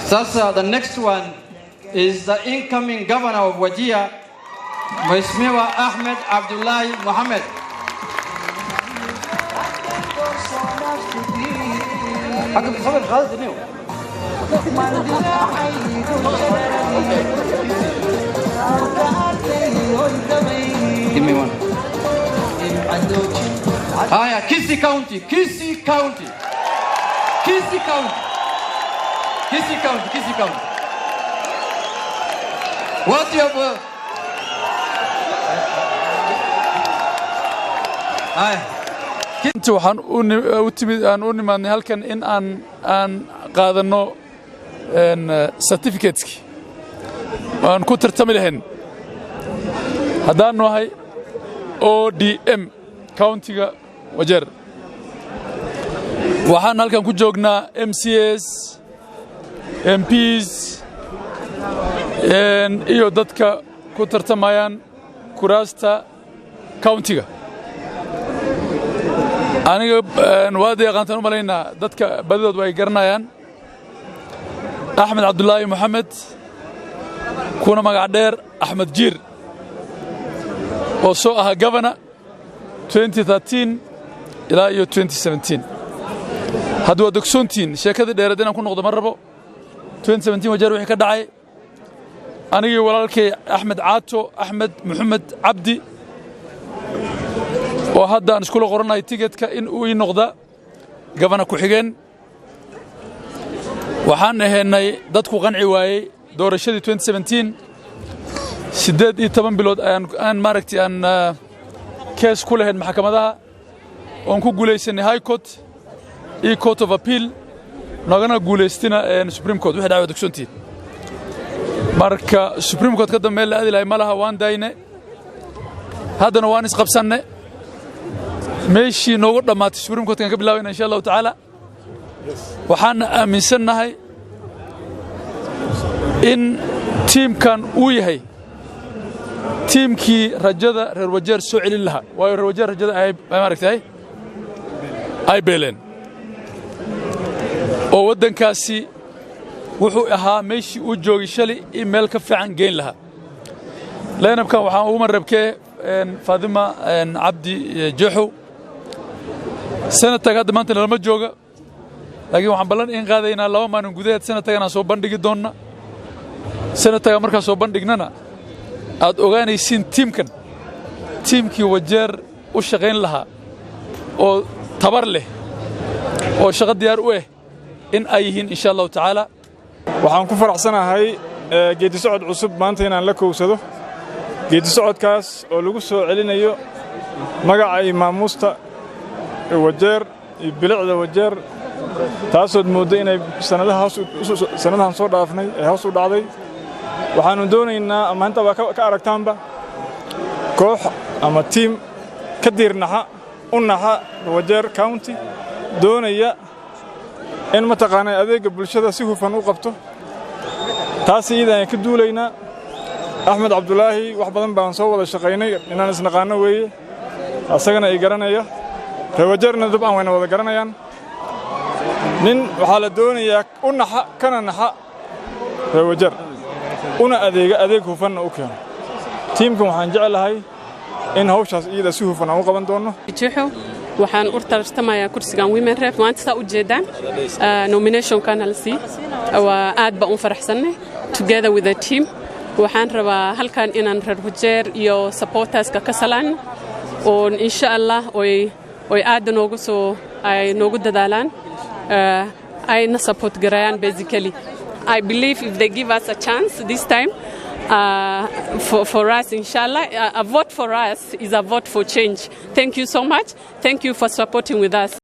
Sasa, the next one is the incoming governor of Wajir, Mheshimiwa Ahmed Abdullahi Mohamed. Give me one. Kisii County. What you have? inta waxaan u timid aan u nimaadnay halkan in aan qaadano certificateski aan ku tartami lahayn haddaan nahay ODM countiga Wajir waxaan halkan ku joognaa MCAs MPs iyo dadka ku tartamayaan kuraasta countiga aniga waad yaqaantaan u malaynaa dadka badidood way garanayaan Ahmed Abdullahi Mohamed kuna magac dheer Ahmed Jiir oo soo ahaa governor 2013 ilaa iyo 2017 hadda waa dogsoontiin sheekada dheeraad inaan ku noqdo mar rabo 2017 Wajir wixii ka dhacay anigii walaalkay Ahmed Caato Ahmed Mohamed Abdi oo hadda aan isku qoranay ticketka in uu noqdo governor ku xigeen waxaan ahaynay dadku qanci waayay doorashadii 2017 18 bilood aan maaragtay aan case ku lahayn maxkamadaha oo ku guuleysanay high court iyo court of appeal nagana guuleystina supreme court wixii dhacay dogsoontii marka supreme court ka dambeeyay la adilay malaha waan daayne haddana waan isqabsanay meeshii noogu dhamaatay supreme court kan ka bilaabay insha Allah taala waxaan aaminsanahay in teamkan uu yahay teamkii rajada reer Wajir soo celin lahaa waayo reer Wajir rajada ay maaragtay ay beeleen oo wadankaasi wuxuu ahaa meeshii uu joogay shalay email ka fiican geyn lahaa leenabkan waxaan ugu marabkee Fatima Abdi Jeexow sanadka hadda maanta lama jooga laakiin waxaan ballan in qaadaynaa 2 maalin gudaheed sanadkan soo bandhigi doona sanadka marka soo bandhignana aad ogaanaysiin teamkii Wajir u shaqeyn lahaa oo tabar leh oo shaqo diyaar u ah in ay yihiin insha Allah taala waxaan ku faraxsanahay geedi socod cusub maanta inaan la kowsado geedi socodkaas oo lagu soo celinayo magaca maamuusta Wajir iyo bilicda Wajir taasoo moodo inay sanadahan soo dhaafnay ee hoos u dhacday waxaanu doonaynaa ama inta ka aragtaanba koox ama team ka diirnaxa u naxa Wajir county doonaya in mataqaanay adeega bulshada si hufan u qabto taas iyadana ka duulayna Ahmed Abdullahi wax badan baan soo wada shaqeynay inaan isnaqaano weeye asagana ay garanaya Wajirna dib aan wada garanayaan nin waxa la doonayaa u naxa kana naxa Wajir una adeeg hufan u keeno teamkan waxaan jecelahay in hawshaas iyada si hufan u qaban doono waxaan u tartamayaa kursigan women rep maanta saa u jeedaan nomination kana la sii waa aad baan u faraxsanay together with the team waxaan rabaa halkan inaan reer Wajir iyo supporters ka salaan oo insha Allah oy aad noogu dadaalaan ayna support garayaan basically I believe if they give us a chance this time for us, inshallah, a vote for us is a vote for change. Thank you so much. Thank you for supporting with us.